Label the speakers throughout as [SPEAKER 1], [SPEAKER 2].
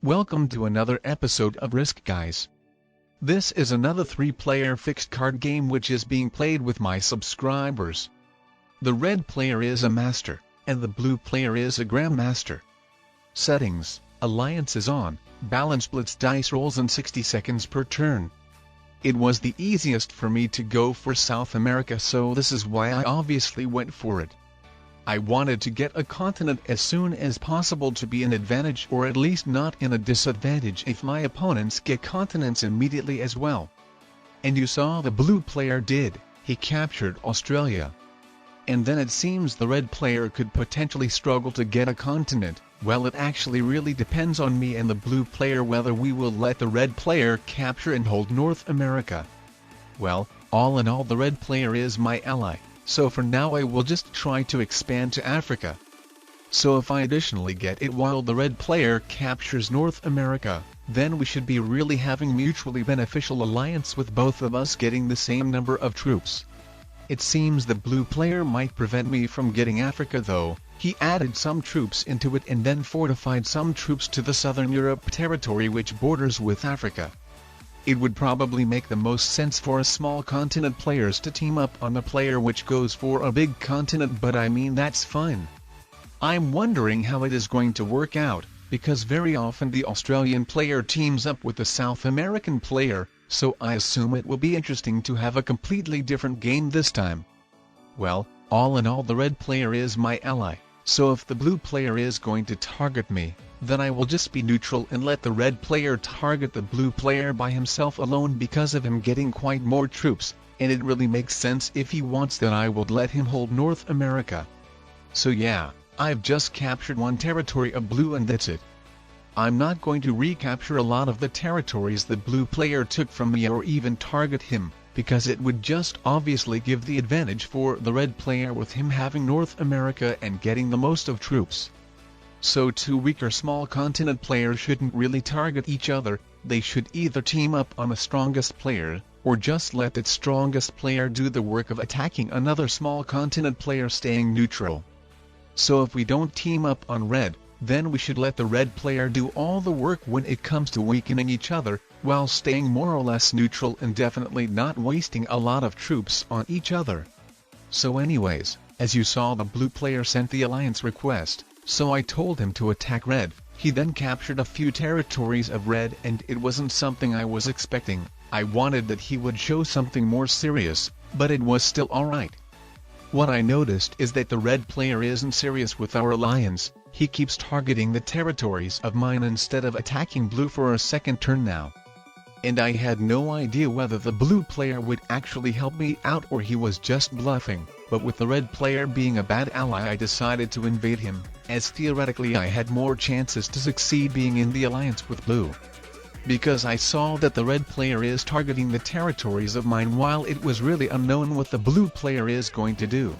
[SPEAKER 1] Welcome to another episode of Risk Guys. This is another 3-player fixed card game which is being played with my subscribers. The red player is a master, and the blue player is a grandmaster. Settings: Alliance is on, balance blitz dice rolls in 60 seconds per turn. It was the easiest for me to go for South America, so this is why I obviously went for it. I wanted to get a continent as soon as possible to be an advantage, or at least not in a disadvantage if my opponents get continents immediately as well. And you saw the blue player did, he captured Australia. And then it seems the red player could potentially struggle to get a continent. Well, it actually really depends on me and the blue player whether we will let the red player capture and hold North America. Well, all in all, the red player is my ally. So for now I will just try to expand to Africa. So if I additionally get it while the red player captures North America, then we should be really having mutually beneficial alliance with both of us getting the same number of troops. It seems the blue player might prevent me from getting Africa though. He added some troops into it and then fortified some troops to the Southern Europe territory which borders with Africa. It would probably make the most sense for a small continent players to team up on a player which goes for a big continent, but I mean that's fine. I'm wondering how it is going to work out, because very often the Australian player teams up with the South American player, so I assume it will be interesting to have a completely different game this time. Well, all in all, the red player is my ally, so if the blue player is going to target me, then I will just be neutral and let the red player target the blue player by himself alone because of him getting quite more troops, and it really makes sense if he wants that I would let him hold North America. So yeah, I've just captured one territory of blue and that's it. I'm not going to recapture a lot of the territories the blue player took from me or even target him, because it would just obviously give the advantage for the red player with him having North America and getting the most of troops. So two weaker small continent players shouldn't really target each other, they should either team up on the strongest player, or just let that strongest player do the work of attacking another small continent player staying neutral. So if we don't team up on red, then we should let the red player do all the work when it comes to weakening each other, while staying more or less neutral and definitely not wasting a lot of troops on each other. So anyways, as you saw, the blue player sent the alliance request. So I told him to attack red. He then captured a few territories of red and it wasn't something I was expecting. I wanted that he would show something more serious, but it was still alright. What I noticed is that the red player isn't serious with our alliance. He keeps targeting the territories of mine instead of attacking blue for a second turn now. And I had no idea whether the blue player would actually help me out or he was just bluffing, but with the red player being a bad ally I decided to invade him, as theoretically I had more chances to succeed being in the alliance with blue. Because I saw that the red player is targeting the territories of mine while it was really unknown what the blue player is going to do.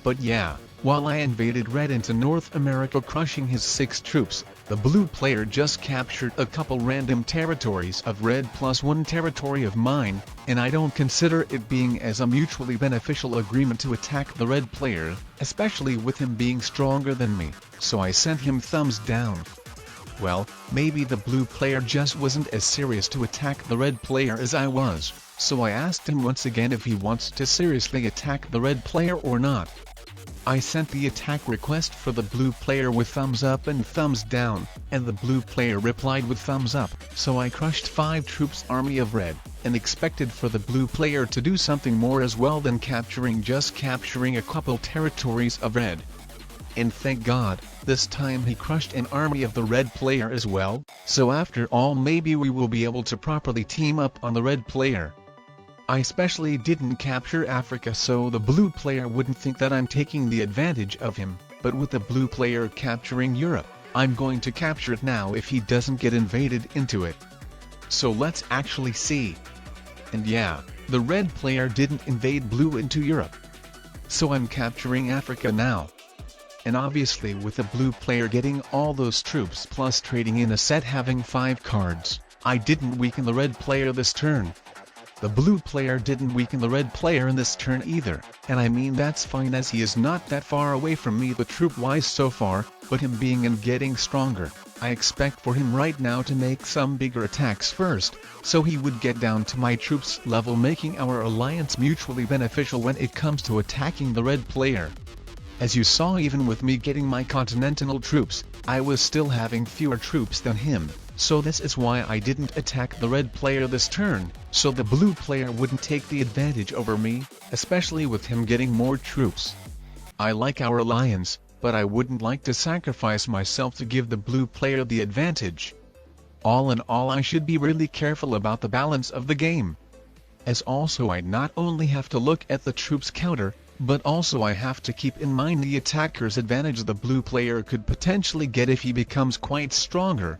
[SPEAKER 1] But yeah, while I invaded red into North America crushing his 6 troops, the blue player just captured a couple random territories of red plus 1 territory of mine, and I don't consider it being as a mutually beneficial agreement to attack the red player, especially with him being stronger than me, so I sent him thumbs down. Well, maybe the blue player just wasn't as serious to attack the red player as I was, so I asked him once again if he wants to seriously attack the red player or not. I sent the attack request for the blue player with thumbs up and thumbs down, and the blue player replied with thumbs up, so I crushed 5 troops army of red, and expected for the blue player to do something more as well than just capturing a couple territories of red. And thank God, this time he crushed an army of the red player as well, so after all maybe we will be able to properly team up on the red player. I especially didn't capture Africa so the blue player wouldn't think that I'm taking the advantage of him, but with the blue player capturing Europe, I'm going to capture it now if he doesn't get invaded into it. So let's actually see. And yeah, the red player didn't invade blue into Europe. So I'm capturing Africa now. And obviously with the blue player getting all those troops plus trading in a set having 5 cards, I didn't weaken the red player this turn. The blue player didn't weaken the red player in this turn either, and I mean that's fine as he is not that far away from me the troop-wise so far, but him being and getting stronger, I expect for him right now to make some bigger attacks first, so he would get down to my troops level, making our alliance mutually beneficial when it comes to attacking the red player. As you saw, even with me getting my continental troops, I was still having fewer troops than him, so this is why I didn't attack the red player this turn, so the blue player wouldn't take the advantage over me, especially with him getting more troops. I like our alliance, but I wouldn't like to sacrifice myself to give the blue player the advantage. All in all, I should be really careful about the balance of the game. As also I not only have to look at the troops counter, but also I have to keep in mind the attacker's advantage the blue player could potentially get if he becomes quite stronger.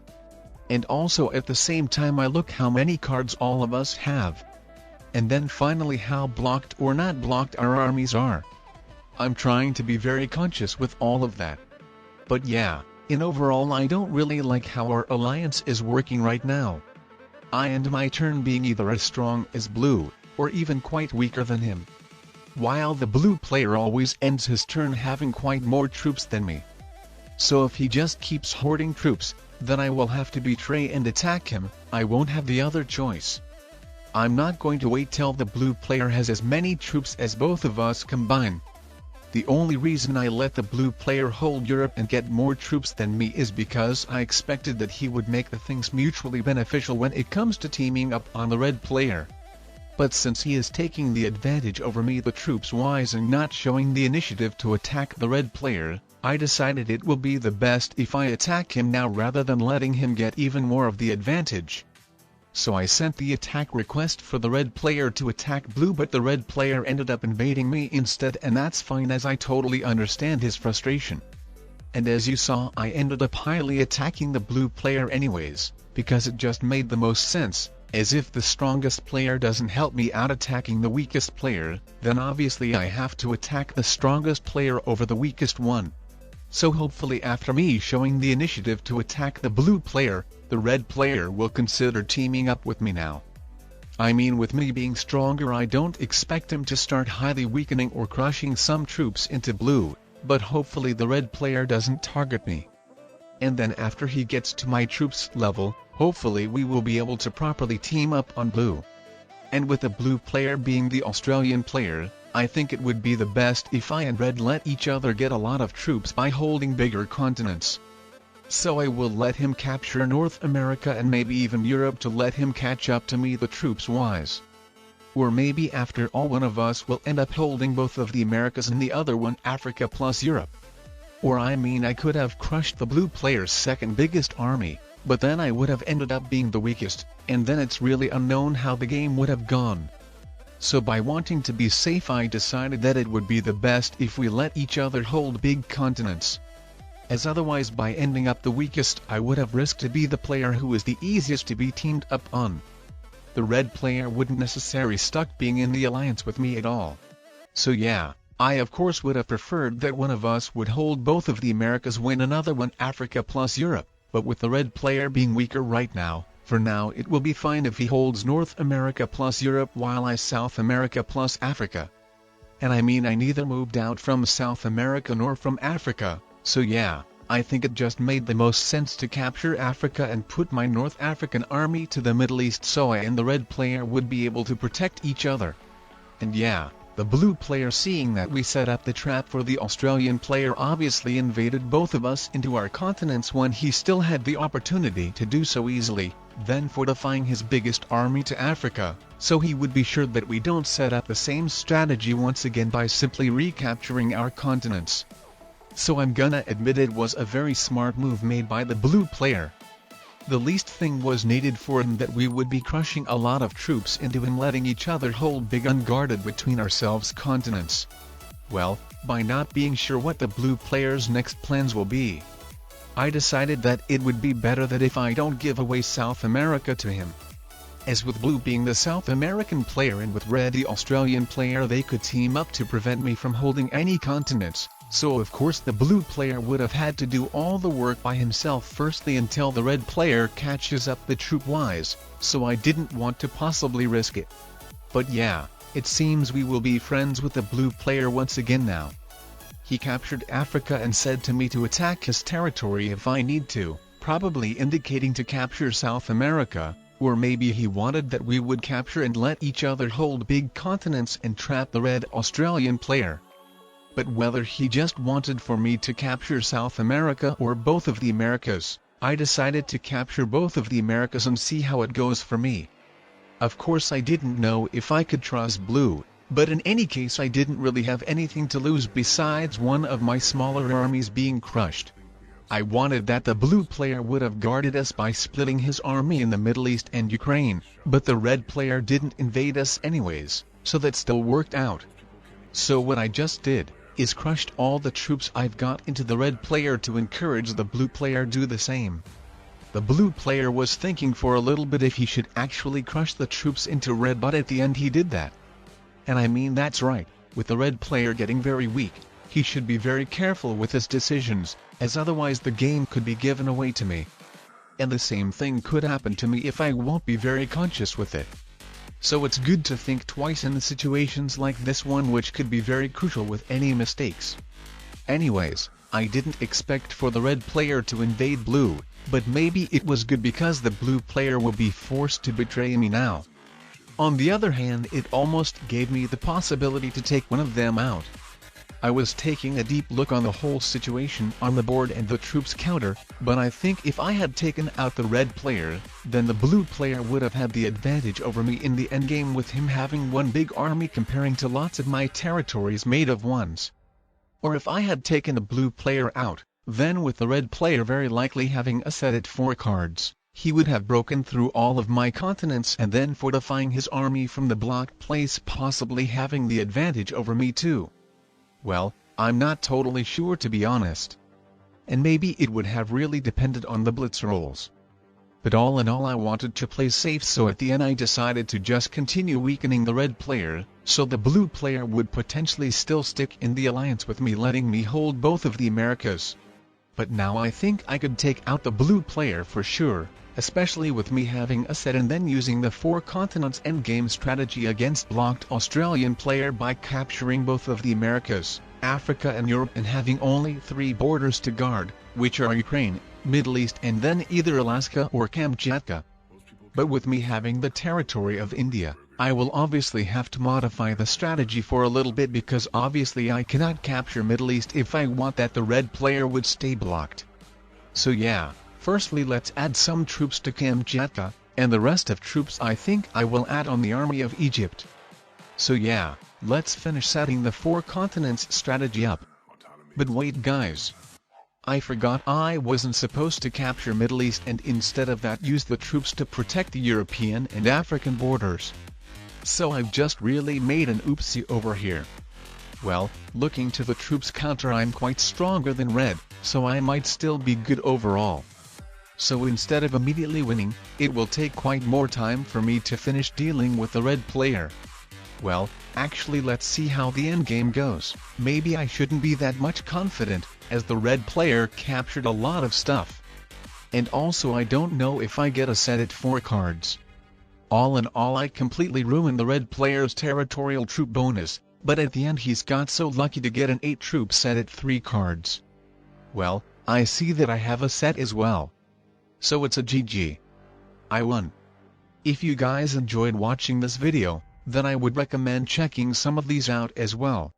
[SPEAKER 1] And also at the same time I look how many cards all of us have. And then finally how blocked or not blocked our armies are. I'm trying to be very conscious with all of that. But yeah, in overall I don't really like how our alliance is working right now. I end my turn being either as strong as blue, or even quite weaker than him. While the blue player always ends his turn having quite more troops than me. So if he just keeps hoarding troops, then I will have to betray and attack him. I won't have the other choice. I'm not going to wait till the blue player has as many troops as both of us combine. The only reason I let the blue player hold Europe and get more troops than me is because I expected that he would make the things mutually beneficial when it comes to teaming up on the red player. But since he is taking the advantage over me the troops wise and not showing the initiative to attack the red player, I decided it will be the best if I attack him now rather than letting him get even more of the advantage. So I sent the attack request for the red player to attack blue, but the red player ended up invading me instead, and that's fine as I totally understand his frustration. And as you saw, I ended up highly attacking the blue player anyways, because it just made the most sense, as if the strongest player doesn't help me out attacking the weakest player, then obviously I have to attack the strongest player over the weakest one. So hopefully after me showing the initiative to attack the blue player, the red player will consider teaming up with me now. I mean, with me being stronger I don't expect him to start highly weakening or crushing some troops into blue, but hopefully the red player doesn't target me. And then after he gets to my troops level, hopefully we will be able to properly team up on blue. And with the blue player being the Australian player, I think it would be the best if I and red let each other get a lot of troops by holding bigger continents. So I will let him capture North America and maybe even Europe to let him catch up to me the troops wise. Or maybe after all one of us will end up holding both of the Americas and the other one Africa plus Europe. Or I mean, I could have crushed the blue player's second biggest army, but then I would have ended up being the weakest, and then it's really unknown how the game would have gone. So by wanting to be safe I decided that it would be the best if we let each other hold big continents. As otherwise by ending up the weakest I would have risked to be the player who is the easiest to be teamed up on. The red player wouldn't necessarily stuck being in the alliance with me at all. So yeah, I of course would have preferred that one of us would hold both of the Americas when another one Africa plus Europe, but with the red player being weaker right now, for now it will be fine if he holds North America plus Europe while I South America plus Africa. And I mean, I neither moved out from South America nor from Africa, so yeah, I think it just made the most sense to capture Africa and put my North African army to the Middle East so I and the red player would be able to protect each other. And yeah, the blue player, seeing that we set up the trap for the Australian player, obviously invaded both of us into our continents when he still had the opportunity to do so easily, then fortifying his biggest army to Africa, so he would be sure that we don't set up the same strategy once again by simply recapturing our continents. So I'm gonna admit it was a very smart move made by the blue player. The least thing was needed for him that we would be crushing a lot of troops into him letting each other hold big unguarded between ourselves continents. Well, by not being sure what the blue player's next plans will be, I decided that it would be better that if I don't give away South America to him. As with blue being the South American player and with red the Australian player, they could team up to prevent me from holding any continents. So of course the blue player would have had to do all the work by himself firstly until the red player catches up the troop-wise, so I didn't want to possibly risk it. But yeah, it seems we will be friends with the blue player once again now. He captured Africa and said to me to attack his territory if I need to, probably indicating to capture South America, or maybe he wanted that we would capture and let each other hold big continents and trap the red Australian player. But whether he just wanted for me to capture South America or both of the Americas, I decided to capture both of the Americas and see how it goes for me. Of course I didn't know if I could trust blue, but in any case I didn't really have anything to lose besides one of my smaller armies being crushed. I wanted that the blue player would have guarded us by splitting his army in the Middle East and Ukraine, but the red player didn't invade us anyways, so that still worked out. So what I just did is crushed all the troops I've got into the red player to encourage the blue player do the same. The blue player was thinking for a little bit if he should actually crush the troops into red, but at the end he did that. And I mean that's right, with the red player getting very weak, he should be very careful with his decisions, as otherwise the game could be given away to me. And the same thing could happen to me if I won't be very conscious with it. So it's good to think twice in situations like this one, which could be very crucial with any mistakes. Anyways, I didn't expect for the red player to invade blue, but maybe it was good because the blue player will be forced to betray me now. On the other hand, it almost gave me the possibility to take one of them out. I was taking a deep look on the whole situation on the board and the troops counter, but I think if I had taken out the red player, then the blue player would have had the advantage over me in the endgame, with him having one big army comparing to lots of my territories made of ones. Or if I had taken the blue player out, then with the red player very likely having a set at 4 cards, he would have broken through all of my continents and then fortifying his army from the blocked place, possibly having the advantage over me too. Well, I'm not totally sure, to be honest. And maybe it would have really depended on the blitz rolls. But all in all, I wanted to play safe, so at the end I decided to just continue weakening the red player, so the blue player would potentially still stick in the alliance with me, letting me hold both of the Americas. But now I think I could take out the blue player for sure, especially with me having a set and then using the 4 continents endgame strategy against blocked Australian player by capturing both of the Americas, Africa and Europe, and having only 3 borders to guard, which are Ukraine, Middle East and then either Alaska or Kamchatka. But with me having the territory of India, I will obviously have to modify the strategy for a little bit, because obviously I cannot capture Middle East if I want that the red player would stay blocked. So yeah. Firstly, let's add some troops to Kamchatka, and the rest of troops I think I will add on the army of Egypt. So yeah, let's finish setting the 4 continents strategy up. But wait guys. I forgot I wasn't supposed to capture Middle East, and instead of that use the troops to protect the European and African borders. So I've just really made an oopsie over here. Well, looking to the troops counter, I'm quite stronger than red, so I might still be good overall. So instead of immediately winning, it will take quite more time for me to finish dealing with the red player. Well, actually let's see how the endgame goes. Maybe I shouldn't be that much confident, as the red player captured a lot of stuff. And also I don't know if I get a set at 4 cards. All in all, I completely ruined the red player's territorial troop bonus, but at the end he's got so lucky to get an 8 troop set at 3 cards. Well, I see that I have a set as well. So it's a GG. I won. If you guys enjoyed watching this video, then I would recommend checking some of these out as well.